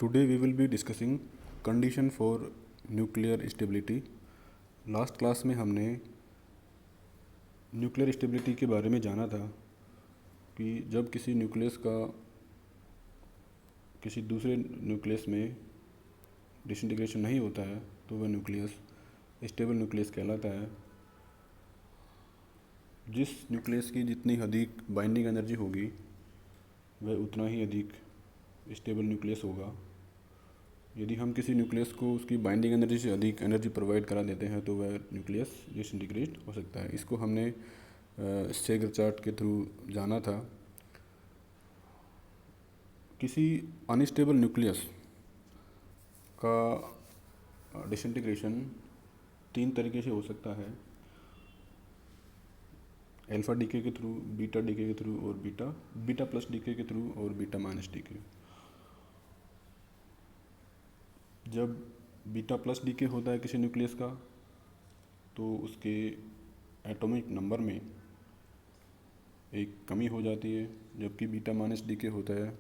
Today we will be discussing condition for nuclear stability. Last class में हमने nuclear stability के बारे में जाना था कि जब किसी न्यूक्लियस का किसी दूसरे न्यूक्लियस में डिसइंटीग्रेशन नहीं होता है तो वह न्यूक्लियस स्टेबल न्यूक्लियस कहलाता है। जिस न्यूक्लियस की जितनी अधिक बाइंडिंग एनर्जी होगी वह उतना ही अधिक स्टेबल न्यूक्लियस होगा। यदि हम किसी न्यूक्लियस को उसकी बाइंडिंग एनर्जी से अधिक एनर्जी प्रोवाइड करा देते हैं तो वह न्यूक्लियस डिसइंटीग्रेट हो सकता है। इसको हमने सेगर चार्ट के थ्रू जाना था। किसी अनस्टेबल न्यूक्लियस का डिसइंटीग्रेशन 3 तरीके से हो सकता है, अल्फा डीके के थ्रू, बीटा डीके के थ्रू और बीटा प्लस डीके के थ्रू और बीटा माइनस डीके। जब बीटा प्लस डीके होता है किसी न्यूक्लियस का तो उसके एटॉमिक नंबर में एक कमी हो जाती है, जबकि बीटा माइनस डीके होता है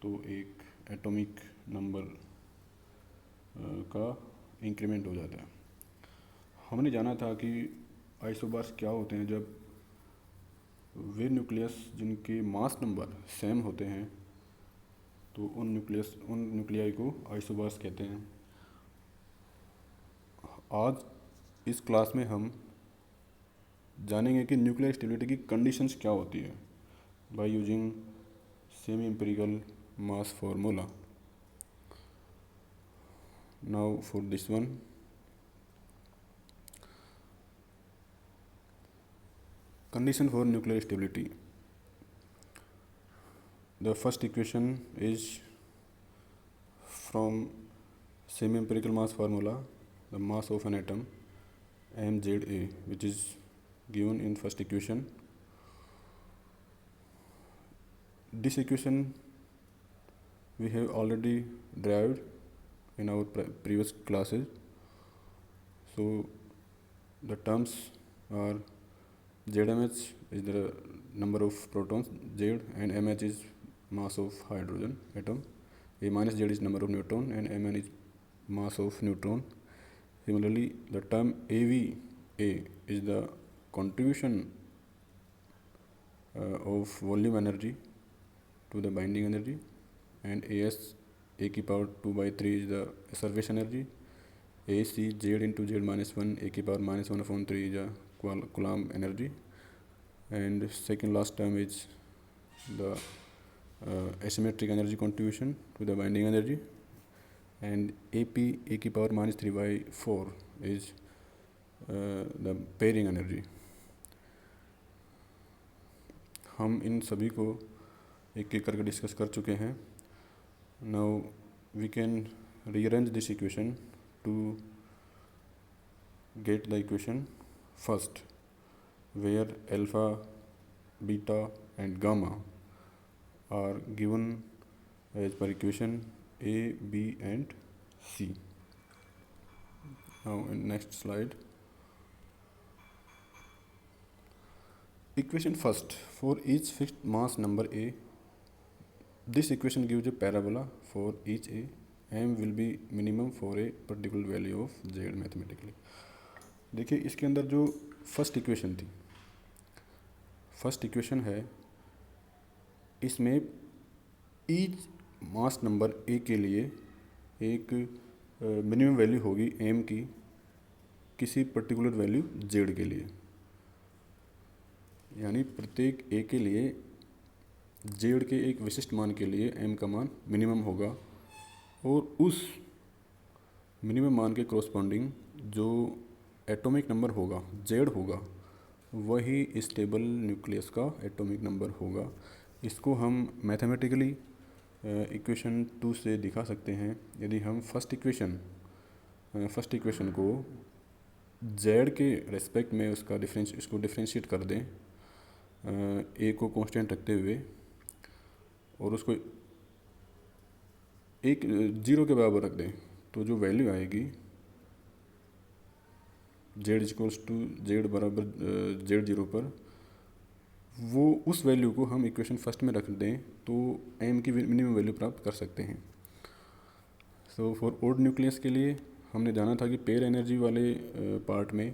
तो एक एटॉमिक नंबर का इंक्रीमेंट हो जाता है। हमने जाना था कि आइसोबार्स क्या होते हैं। जब वे न्यूक्लियस जिनके मास नंबर सेम होते हैं तो उन न्यूक्लियाई को आइसोबार्स कहते हैं। आज इस क्लास में हम जानेंगे कि न्यूक्लियर स्टेबिलिटी की कंडीशंस क्या होती है by using semi empirical mass formula. Now for this one, condition for nuclear stability. The first equation is from semi empirical mass formula, the mass of an atom mza, which is given in first equation. This equation we have already derived in our previous classes. So the terms are ZMH is the number of protons, Z, and MH is mass of hydrogen atom. A minus Z is number of neutron and Mn is mass of neutron. Similarly, the term AVA is the contribution of volume energy to the binding energy, and AS, A की power 2 by 3 is the surface energy. AC, Z into Z minus 1, A की power minus 1 upon 3 is the Coulomb energy. And second last term is the asymmetric energy contribution to the binding energy, and AP, A की power minus 3 by 4 is the pairing energy. हम इन सभी को एक एक करके discuss कर चुके हैं। Now we can rearrange this equation to get the equation first, where alpha, beta and gamma are given as per equation A, B and C. Now in next slide, equation first for each fixed mass number A. This equation gives a parabola for each A. M will be minimum for a particular value of Z mathematically. देखिए इसके अंदर जो first equation थी, first equation है, इसमें each mass number A के लिए एक मिनिमम वैल्यू होगी एम की किसी पर्टिकुलर वैल्यू जेड के लिए, यानी प्रत्येक ए के लिए जेड के एक विशिष्ट मान के लिए एम का मान मिनिमम होगा, और उस मिनिमम मान के कॉरस्पॉन्डिंग जो एटॉमिक नंबर होगा, जेड होगा, वही स्टेबल न्यूक्लियस का एटॉमिक नंबर होगा। इसको हम मैथमेटिकली इक्वेशन 2 से दिखा सकते हैं। यदि हम फर्स्ट इक्वेशन को जेड के रेस्पेक्ट में उसको डिफ्रेंशिएट कर दें, ए को कांस्टेंट रखते हुए, और उसको एक 0 के बराबर रख दें, तो जो वैल्यू आएगी जेड इक्वल्स टू जेड बराबर जेड 0 पर, वो उस वैल्यू को हम इक्वेशन फर्स्ट में रख दें तो एम की मिनिमम वैल्यू प्राप्त कर सकते हैं। सो फॉर ओड न्यूक्लियस के लिए हमने जाना था कि पेयर एनर्जी वाले पार्ट में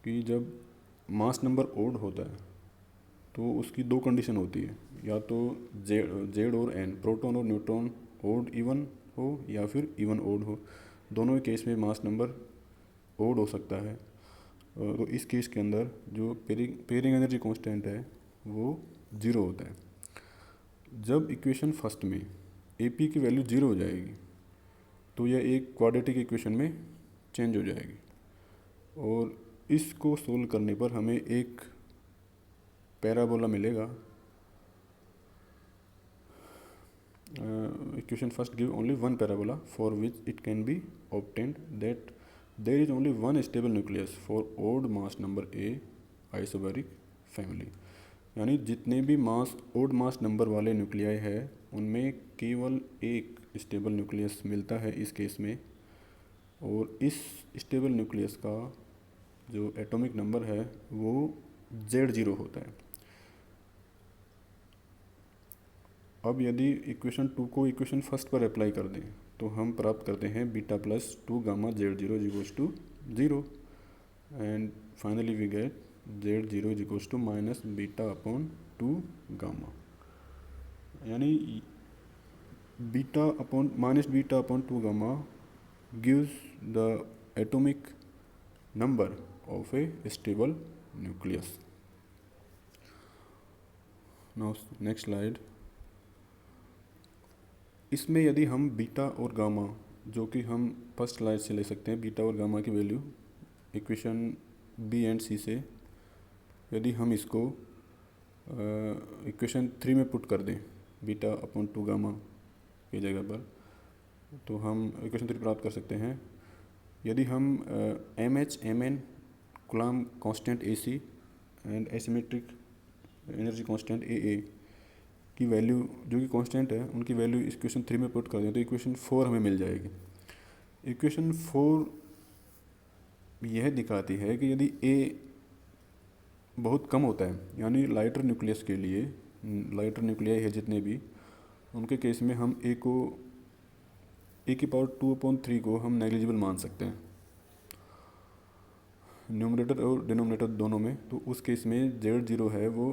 कि जब मास नंबर ओड होता है तो उसकी दो कंडीशन होती है, या तो जेड और एन, प्रोटॉन और न्यूट्रॉन ओड इवन हो या फिर इवन ओड हो। दोनों ही केस में मास नंबर ओड हो सकता है। तो इस केस के अंदर जो पेयरिंग एनर्जी कांस्टेंट है वो ज़ीरो होता है। जब इक्वेशन फर्स्ट में AP की वैल्यू ज़ीरो हो जाएगी तो यह एक क्वाड्रेटिक इक्वेशन में चेंज हो जाएगी, और इसको सोल्व करने पर हमें एक पैराबोला मिलेगा। Equation first give only one parabola for which it can be obtained that there is only one stable nucleus for odd mass number A isobaric family. यानी जितने भी ओड मास नंबर वाले nuclei है उनमें केवल एक stable nucleus मिलता है इस केस में, और इस स्टेबल न्यूक्लियस का जो एटॉमिक नंबर है वो Z0 होता है। अब यदि इक्वेशन 2 को इक्वेशन फर्स्ट पर अप्लाई कर दें तो हम प्राप्त करते हैं beta plus 2 gamma Z0 is equals to 0, and finally we get Z0 is equals to minus beta upon 2 gamma. यानी beta upon minus beta upon 2 gamma gives the atomic number of a stable nucleus. Now next slide. इसमें यदि हम beta और gamma, जो कि हम first slide से ले सकते हैं, बीटा और गामा की value equation B and C से, यदि हम इसको इक्वेशन 3 में पुट कर दें बीटा अपॉन 2 गामा की जगह पर, तो हम इक्वेशन 3 प्राप्त कर सकते हैं। यदि हम MH Mn coulomb constant AC and asymmetric energy constant AA की वैल्यू, जो कि कांस्टेंट है, उनकी वैल्यू इक्वेशन 3 में पुट कर दें तो इक्वेशन 4 हमें मिल जाएगी। इक्वेशन 4 यह दिखाती है कि यदि A बहुत कम होता है, यानी लाइटर न्यूक्लियस के लिए, लाइटर न्यूक्लियाई है जितने भी, उनके केस में हम A को A⁴ को हम नेग्लिजिबल मान सकते हैं न्यूमरेटर और डिनोमिनेटर दोनों में। तो उस केस में Z0 है वो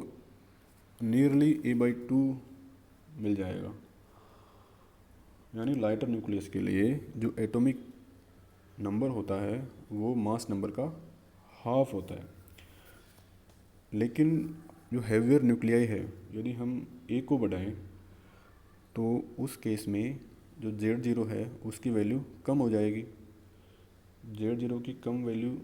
नियरली A/2 मिल जाएगा। यानी लाइटर न्यूक्लियस के लिए जो एटॉमिक नंबर होता है वो मास नंबर का हाफ होता है। लेकिन जो हैवियर न्यूक्लियाई है, यदि हम A को बढ़ाएं तो उस केस में जो Z0 है उसकी वैल्यू कम हो जाएगी। Z0 की कम वैल्यू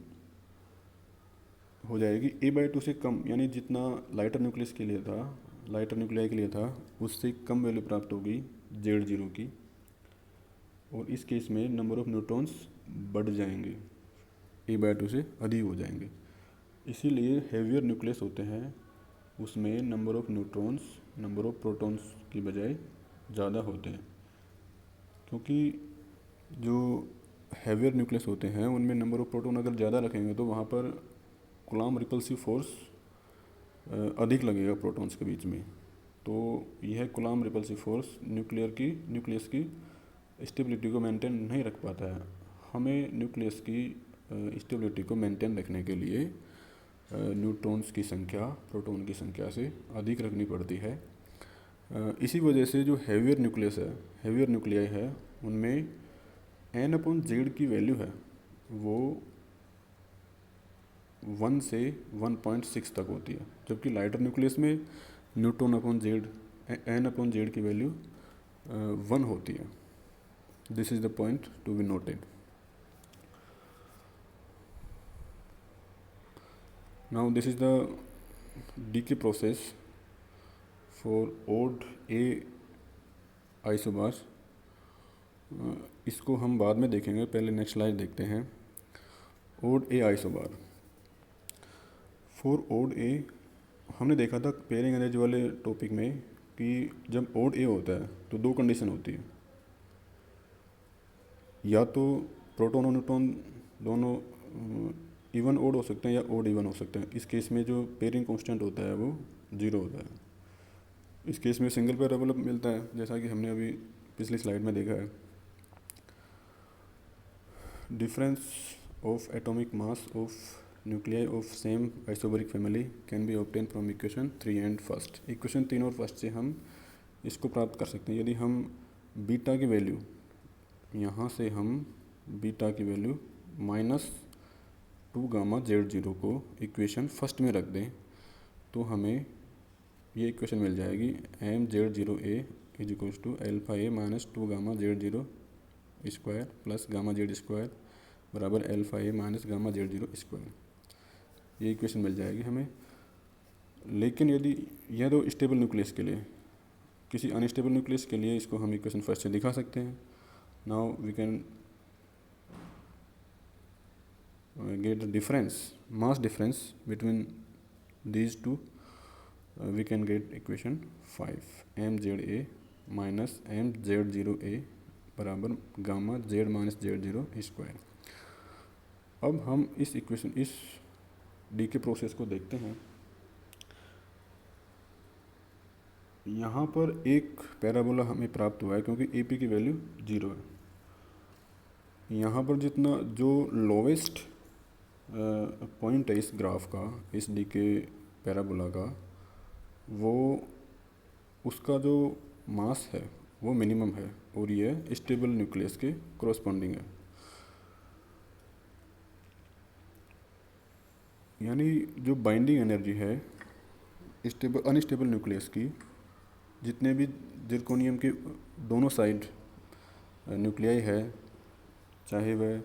हो जाएगी A/2 से कम, यानी जितना लाइटर न्यूक्लियस के लिए था, लाइटर न्यूक्लियाई के लिए था, उससे कम वैल्यू प्राप्त होगी Z0 की, और इस केस में नंबर ऑफ न्यूट्रॉन्स बढ़ जाएंगे, A/2 से अधिक हो जाएंगे। इसीलिए हैवियर न्यूक्लियस होते हैं उसमें number of neutrons number of protons की बजाय ज़्यादा होते हैं, क्योंकि जो हैवियर न्यूक्लियस होते हैं उनमें नंबर ऑफ प्रोटॉन अगर ज़्यादा रखेंगे तो वहाँ पर कूलम्ब रिपल्सिव फोर्स अधिक लगेगा प्रोटॉन्स के बीच में। तो यह कूलम्ब रिपल्सिव फोर्स न्यूक्लियस की स्टेबिलिटी को मेंटेन नहीं रख पाता है। हमें न्यूक्लियस की स्टेबिलिटी को मेंटेन रखने के लिए न्यूट्रॉन्स की संख्या प्रोटॉन की संख्या से अधिक रखनी पड़ती है। इसी वजह से जो हैवियर न्यूक्लियस है, हैवियर न्यूक्लियाई है, उनमें N/Z की वैल्यू है वो 1 से 1.6 तक होती है, जबकि लाइटर न्यूक्लियस में N/Z N/Z की वैल्यू 1 होती है। This is the point to be noted. Now this is the decay process for odd A isobars. इसको हम बाद में देखेंगे, पहले नेक्स्ट स्लाइड देखते हैं। Odd A isobar for odd A हमने देखा था पेयरिंग एनर्जी वाले टॉपिक में कि जब ओड A होता है तो दो कंडीशन होती है, या तो प्रोटॉन और न्यूट्रॉन दोनों इवन ओड हो सकते हैं या ओड इवन हो सकते हैं। इस केस में जो पेयरिंग कांस्टेंट होता है वो 0 होता है। इस केस में सिंगल पैराबोला मिलता है, जैसा कि हमने अभी पिछली स्लाइड में देखा है। difference of atomic mass of nuclei of same isobaric family can be obtained from equation 3 and first. Equation 3 और फर्स्ट से हम इसको प्राप्त कर सकते हैं। यदि हम बीटा की वैल्यू यहाँ से हम बीटा की वैल्यू -2 गामा Z0 को इक्वेशन फर्स्ट में रख दें तो हमें ये इक्वेशन मिल जाएगी mZ0a is equals to alpha A -2 gamma Z0 square plus gamma Z square बराबर alpha A minus gamma Z0 square. ये इक्वेशन मिल जाएगी हमें। लेकिन यदि यह तो स्टेबल न्यूक्लियस के लिए, किसी अनस्टेबल न्यूक्लियस के लिए इसको हम इक्वेशन फर्स्ट से दिखा सकते हैं। Now we can get the difference, mass difference between these two, we can get equation 5 mZa minus mZ0a बराबर gamma Z minus Z0 square. अब हम इस इक्वेशन, इस डी के प्रोसेस को देखते हैं। यहाँ पर एक पैराबोला हमें प्राप्त हुआ है क्योंकि ए पी की वैल्यू 0 है। यहाँ पर जितना जो लोवेस्ट पॉइंट है इस ग्राफ का, इस डी के पैराबोला का, वो उसका जो मास है वो मिनिमम है और ये स्टेबल न्यूक्लियस के कॉरस्पॉन्डिंग है। यानी जो बाइंडिंग एनर्जी है स्टेबल अनस्टेबल न्यूक्लियस की, जितने भी जिरकोनियम के दोनों साइड न्यूक्लियाई है, चाहे वह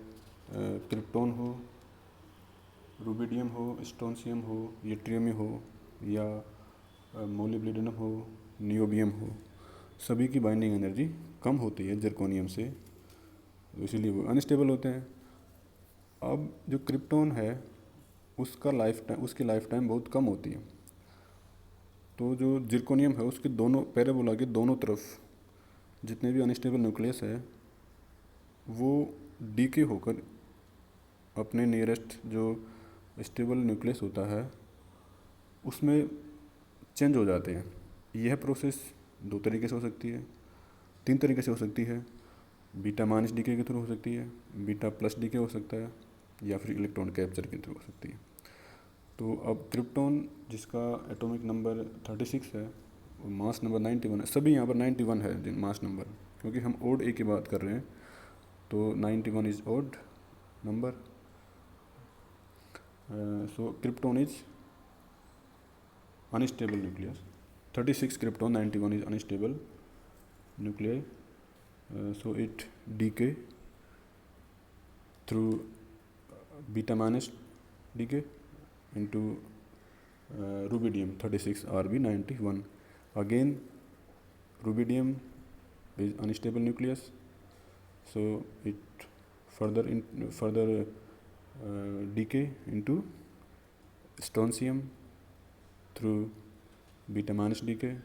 क्रिप्टॉन हो, रूबिडियम हो, स्ट्रोंशियम हो, यूट्रियम हो या मोलिब्डेनम हो, नियोबियम हो, सभी की बाइंडिंग एनर्जी कम होती है जिरकोनियम से, इसीलिए वो अनस्टेबल होते हैं। अब जो क्रिप्टॉन है उसकी लाइफ टाइम बहुत कम होती है। तो जो जिरकोनियम है उसके दोनों पैराबोला के दोनों तरफ जितने भी अनस्टेबल न्यूक्लियस है वो डीके होकर अपने नियरेस्ट जो स्टेबल न्यूक्लियस होता है उसमें चेंज हो जाते हैं। यह प्रोसेस 2 तरीके से हो सकती है, 3 तरीके से हो सकती है। बीटा माइनस डीके के थ्रू हो सकती है, बीटा प्लस डीके हो सकता है, या फिर इलेक्ट्रॉन कैप्चर के थ्रू हो सकती है। तो अब क्रिप्टॉन जिसका एटॉमिक नंबर 36 है और मास नंबर 91 है, सभी यहाँ पर 91 है मास नंबर, क्योंकि हम ओड ए की बात कर रहे हैं तो 91 is odd number. So krypton is unstable nucleus, 36 krypton, 91 is unstable nuclei, so it decay through beta minus decay into rubidium 36 Rb91. Again rubidium is unstable nucleus, so it further decay into strontium through beta minus decay.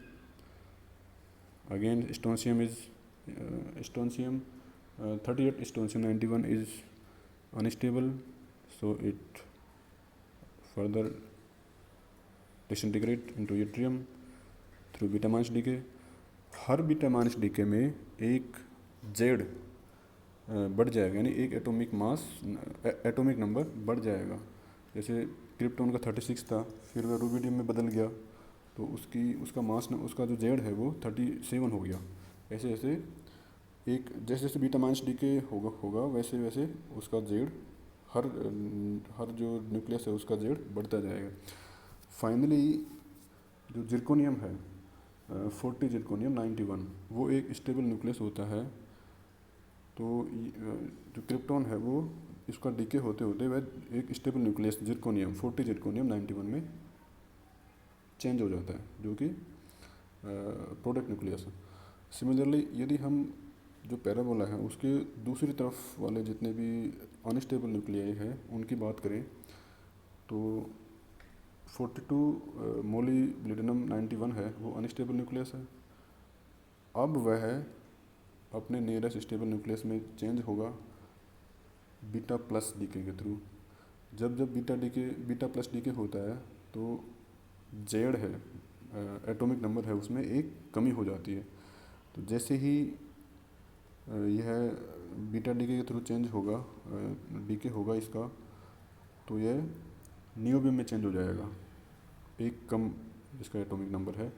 Again strontium is 38 strontium 91 is unstable, so it further disintegrate into yttrium through beta minus decay. Her beta minus DK में एक Z बढ़ जाएगा, यानी एक atomic number बढ़ जाएगा। जैसे krypton का 36 था, फिर वह रूबिडियम में बदल गया तो उसका जो जेड है वो 37 हो गया। ऐसे ऐसे जैसे बीटा माइनस डीके होगा वैसे वैसे उसका जेड हर जो न्यूक्लियस है उसका जेड बढ़ता जाएगा। फाइनली जो जिरकोनियम है 40 जिरकोनियम 91 वो एक स्टेबल न्यूक्लियस होता है। तो जो क्रिप्टॉन है वो इसका डीके होते होते वह एक स्टेबल न्यूक्लियस जिरकोनियम 40 जिरकोनियम 91 में चेंज हो जाता है, जो कि प्रोडक्ट न्यूक्लियस है। सिमिलरली यदि हम जो पैराबोला है उसके दूसरी तरफ वाले जितने भी अनस्टेबल न्यूक्लियाई है उनकी बात करें तो 42 मोलिब्डेनम 91 है वो अनस्टेबल न्यूक्लियस है। अब वह अपने नियरेस्ट स्टेबल न्यूक्लियस में चेंज होगा बीटा प्लस डीके के थ्रू। जब बीटा प्लस डीके होता है तो जेड है एटॉमिक नंबर है उसमें एक कमी हो जाती है। तो जैसे ही यह बीटा डीके के थ्रू चेंज होगा, डीके होगा इसका, तो ये नियोबियम में चेंज हो जाएगा, एक कम इसका एटॉमिक नंबर है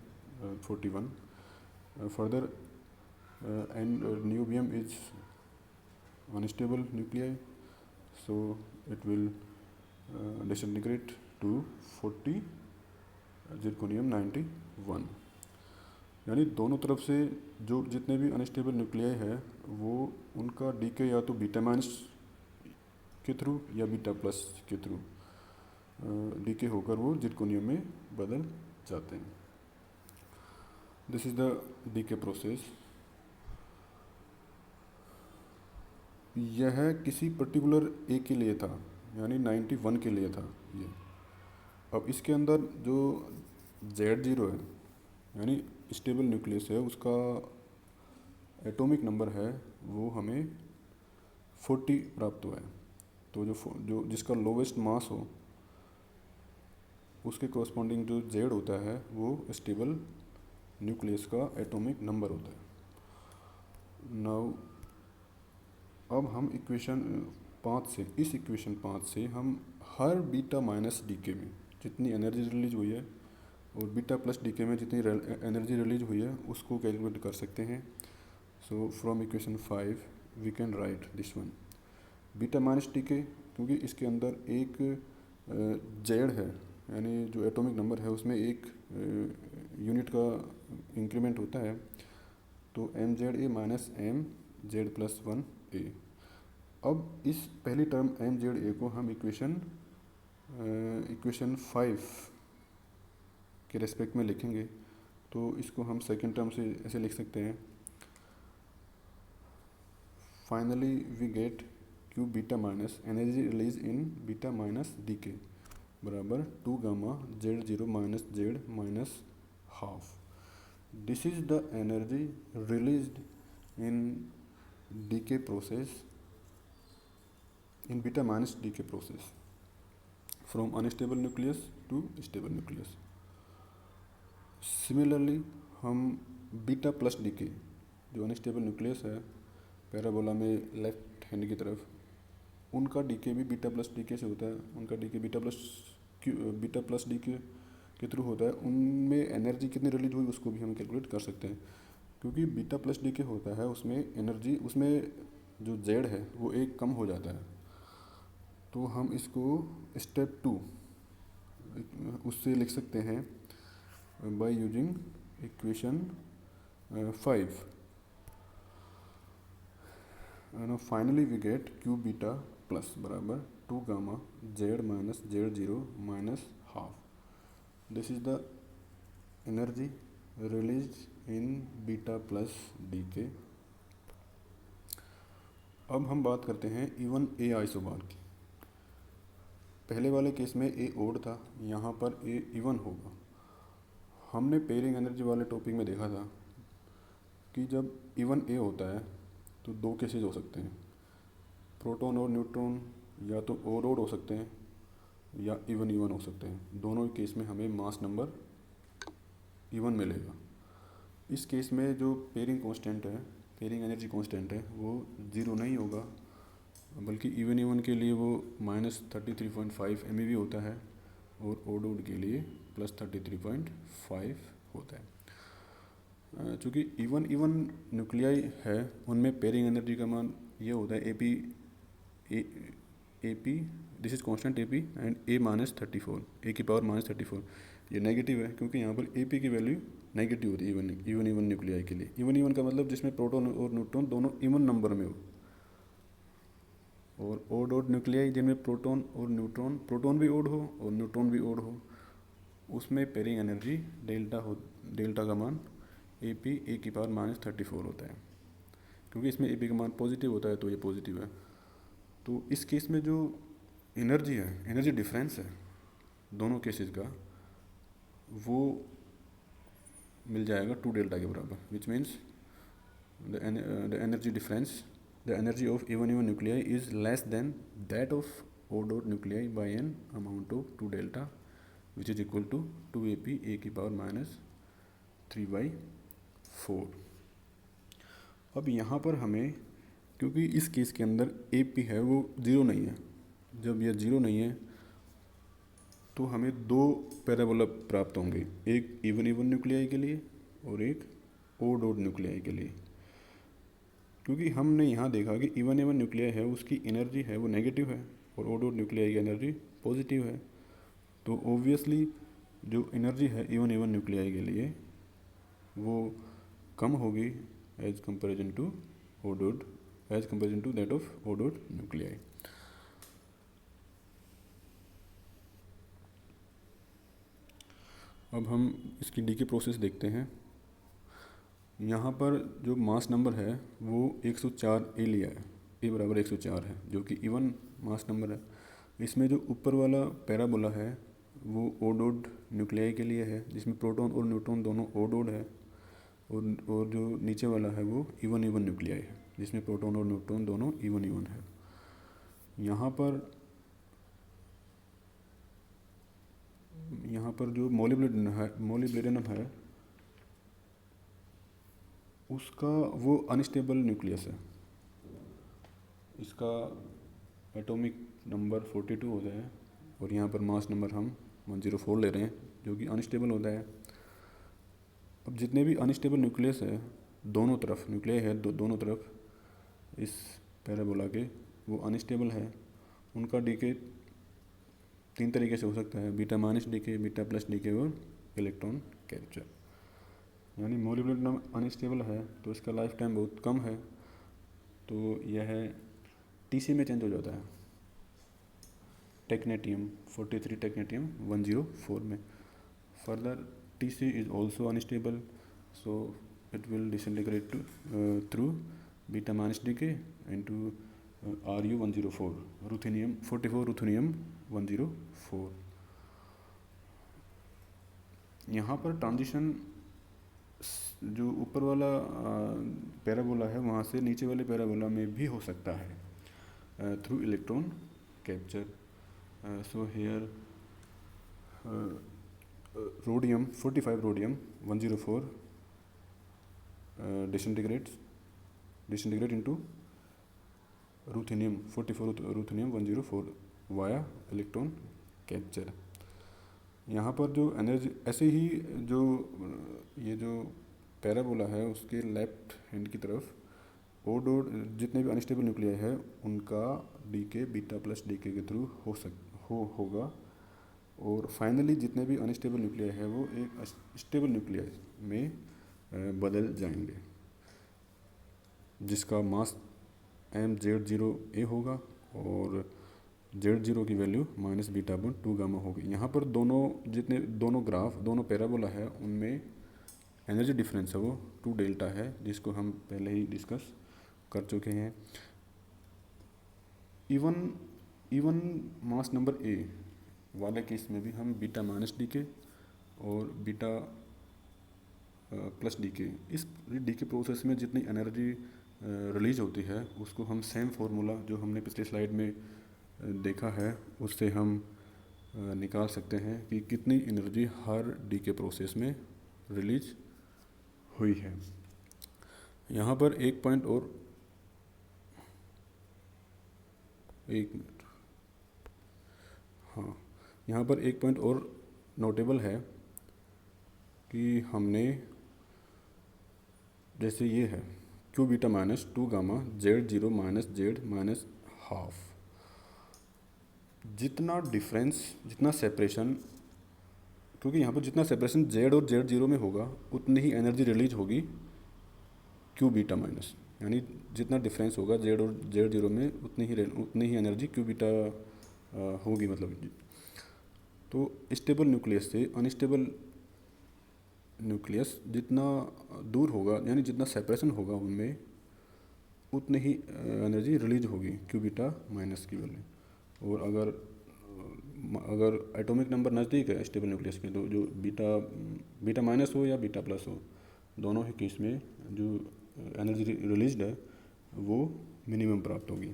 41. Further and niobium is unstable nuclei, so it will disintegrate to 40 zirconium 91. यानी दोनों तरफ से जो जितने भी अनस्टेबल न्यूक्लियाई है वो उनका डीके या तो बीटा माइनस के थ्रू या बीटा प्लस के थ्रू डीके होकर वो जिरकोनियम में बदल जाते हैं. This is the decay process. यह किसी पर्टिकुलर ए के लिए था, यानी 91 के लिए था ये. अब इसके अंदर जो Z0 है यानी स्टेबल न्यूक्लियस है, उसका एटॉमिक नंबर है वो हमें 40 प्राप्त हुआ है. तो जो जिसका लोवेस्ट मास हो उसके कॉरस्पॉन्डिंग जो Z होता है वो स्टेबल न्यूक्लियस का एटॉमिक नंबर होता है. नाउ अब हम इक्वेशन 5 से, इस इक्वेशन 5 से हम हर बीटा माइनस डीके में जितनी एनर्जी रिलीज हुई है और बीटा प्लस डीके में जितनी एनर्जी रिलीज हुई है उसको कैलकुलेट कर सकते हैं. So from equation 5 we can write this one. Beta minus decay, क्योंकि इसके अंदर एक जेड है यानी जो एटॉमिक नंबर है उसमें एक यूनिट का इंक्रीमेंट होता है, तो M Z A minus M Z plus 1 A. अब इस पहली टर्म एम जेड ए को हम इक्वेशन 5 के रेस्पेक्ट में लिखेंगे, तो इसको हम सेकेंड टर्म से ऐसे लिख सकते हैं. Finally we get Q beta minus energy release in beta minus decay बराबर 2 gamma Z0 minus Z minus half. This is the energy released in decay process, in beta minus decay process from unstable nucleus to stable nucleus. Similarly हम beta plus DK जो unstable nucleus है parabola में left hand की तरफ, उनका DK भी beta plus DK से होता है. उनका डीके बीटा प्लस डीके के थ्रू होता है. उनमें एनर्जी कितनी रिलीज हुई उसको भी हम कैलकुलेट कर सकते हैं, क्योंकि बीटा प्लस डीके होता है उसमें एनर्जी, उसमें जो जेड है वो एक कम हो जाता है. तो हम इसको स्टेप 2 उससे लिख सकते हैं by using equation 5. Finally we get Q beta plus बराबर 2 gamma Z minus Z0 minus half. This is the energy release in beta plus decay. अब हम बात करते हैं इवन ए आइसोबार की. पहले वाले केस में ए ओड था, यहाँ पर ए इवन होगा. हमने पेयरिंग एनर्जी वाले टॉपिक में देखा था कि जब इवन ए होता है तो दो केसेस हो सकते हैं, प्रोटॉन और न्यूट्रॉन या तो ओड ओड हो सकते हैं या इवन इवन हो सकते हैं. दोनों केस में हमें मास नंबर इवन मिलेगा. इस केस में जो पेयरिंग कांस्टेंट है, पेयरिंग एनर्जी कांस्टेंट है, वो 0 नहीं होगा, बल्कि इवन के लिए वो -33.5 MeV होता है और ओड के लिए +33.5 होता है. चूँकि इवन न्यूक्लियाई है उनमें पेयरिंग एनर्जी का मान ये होता है AP this is constant AP and A-34, A की पावर -34. ये नेगेटिव है क्योंकि यहाँ पर AP की वैल्यू नेगेटिव होती है इवन न्यूक्लियाई के लिए. इवन का मतलब जिसमें प्रोटॉन और न्यूट्रॉन दोनों इवन नंबर में हो, और ओड न्यूक्लियाई जिनमें प्रोटॉन और न्यूट्रॉन, प्रोटॉन भी ओड हो और न्यूट्रॉन भी ओड हो, उसमें पेयरिंग एनर्जी डेल्टा का मान AP A की पावर -34 होता है. क्योंकि इसमें AP का मान पॉजिटिव होता है तो ये पॉजिटिव है. तो इस केस में जो एनर्जी है, एनर्जी डिफरेंस है दोनों केसेस का, वो मिल जाएगा 2 डेल्टा के बराबर, which means the energy difference, the energy of even nuclei is less than that of odd nuclei by an amount of 2 delta which is equal to 2AP A की power -3/4. अब यहाँ पर हमें क्योंकि इस केस के अंदर ए पी है वो ज़ीरो नहीं है। जब यह ज़ीरो नहीं है तो हमें दो पैराबोला प्राप्त होंगे, एक इवन इवन न्यूक्लियाई के लिए और एक ओड ओड न्यूक्लियाई के लिए। क्योंकि हमने यहाँ देखा कि इवन इवन न्यूक्लियाई है उसकी एनर्जी है वो नेगेटिव है और ओड ओड न्यूक्लियाई की एनर्जी पॉजिटिव है। तो ओब्वियसली जो एनर्जी है इवन इवन न्यूक्लियाई के लिए वो कम होगी as comparison to odd odd, as comparison to that of odd odd nuclei. अब हम इसकी डी के प्रोसेस देखते हैं। यहाँ पर जो मास नंबर है वो 104 ए लिया है, ए बराबर 104 है जो कि इवन मास नंबर है। इसमें जो ऊपर वाला पैराबोला है वो ओड ओड न्यूक्लियाई के लिए है जिसमें प्रोटॉन और न्यूट्रॉन दोनों ओड ओड है, और जो नीचे वाला है वो इवन इवन न्यूक्लियाई है जिसमें प्रोटॉन और न्यूट्रॉन दोनों इवन इवन है। यहाँ पर जो मोलिब्डेनम है उसका वो अनस्टेबल न्यूक्लियस है, इसका एटॉमिक नंबर 42 होता है और यहाँ पर मास नंबर हम 104 ले रहे हैं जो कि अनस्टेबल होता है। अब जितने भी अनस्टेबल न्यूक्लियस है दोनों तरफ न्यूक्लियाई है दोनों तरफ इस पैराबोला के वो अनस्टेबल है, उनका डीके 3 तरीके से हो सकता है, beta minus decay, beta plus decay और इलेक्ट्रॉन कैप्चर। यानी मोलिब्डेनम अनस्टेबल है तो इसका लाइफ टाइम बहुत कम है, तो यह टीसी में चेंज हो जाता है टेक्नेटियम 43 टेक्नेटियम 104 में। Further TC is also unstable so it will disintegrate through beta minus decay into Ru104 ruthenium 44 ruthenium 104। यहाँ पर ट्रांजिशन जो ऊपर वाला पैराबोला है वहाँ से नीचे वाले पैराबोला में भी हो सकता है through electron capture. So here rhodium 45 rhodium 104 disintegrate into ruthenium 44 ruthenium 104 via electron capture. यहाँ पर जो एनर्जी ऐसे ही जो ये जो पैराबोला है उसके लेफ्ट हैंड की तरफ ओड ओड जितने भी अनस्टेबल न्यूक्लियाई है उनका डीके बीटा प्लस डीके के थ्रू होगा और फाइनली जितने भी अनस्टेबल न्यूक्लियाई है वो एक स्टेबल न्यूक्लियाई में बदल जाएंगे जिसका मास mZ0a होगा और Z0 की value minus beta upon 2 gamma होगी। यहाँ पर दोनों पैराबोला है उनमें एनर्जी डिफरेंस है वो 2 डेल्टा है जिसको हम पहले ही डिस्कस कर चुके हैं। इवन मास नंबर ए वाले केस में भी हम बीटा माइनस डी के और बीटा प्लस डी के इस डी के प्रोसेस में जितनी एनर्जी रिलीज होती है उसको हम सेम फार्मूला जो हमने पिछले स्लाइड में देखा है उससे हम निकाल सकते हैं कि कितनी एनर्जी हर डी के प्रोसेस में रिलीज हुई है। यहाँ पर एक पॉइंट और यहाँ पर एक पॉइंट और नोटेबल है कि हमने जैसे ये है Q beta minus 2 gamma Z0 minus Z minus half, जितना डिफरेंस जितना सेपरेशन, क्योंकि यहाँ पर जितना सेपरेशन Z और Z0 में होगा उतनी ही एनर्जी रिलीज होगी क्यू बीटा माइनस, यानी जितना डिफरेंस होगा Z और Z0 में उतनी ही एनर्जी क्यू बीटा होगी। मतलब तो स्टेबल न्यूक्लियस से अनस्टेबल न्यूक्लियस जितना दूर होगा यानी जितना सेपरेशन होगा उनमें उतनी ही एनर्जी रिलीज होगी क्यू बीटा माइनस की वैल्यू। और अगर एटॉमिक नंबर नज़दीक है स्टेबल न्यूक्लियस के तो जो बीटा माइनस हो या बीटा प्लस हो दोनों ही केस में जो एनर्जी रिलीज्ड है वो मिनिमम प्राप्त होगी।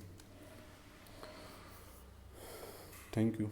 Thank you.